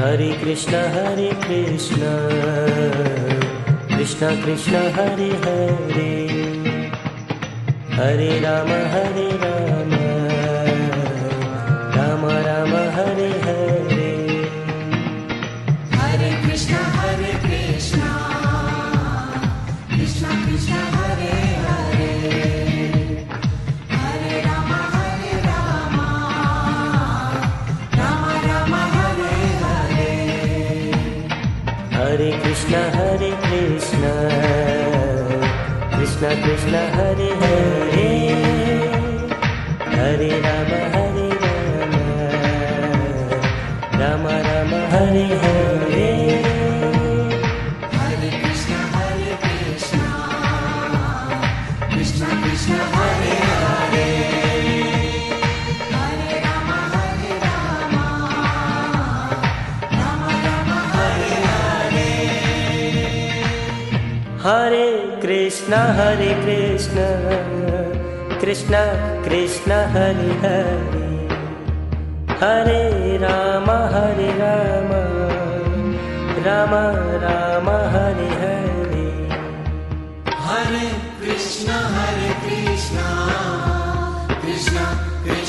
Hare Krishna Krishna Krishna Hare Hare, Hare Ram Ram Ram Hare Hare. Hare Krishna Krishna Krishna Hare Hare, Hare Ram Ram Ram Hare Hare. Hare Krishna Krishna Krishna Hare Hare, Hare Ram Ram Ram Hare Hare. Hare Krishna Krishna Krishna Hare Hare, Hare Ram Ram Ram Hare Hare. Hare Krishna Krishna Krishna Hare Hare, Hare Ram Ram Ram Hare Hare. Hare Krishna Krishna Krishna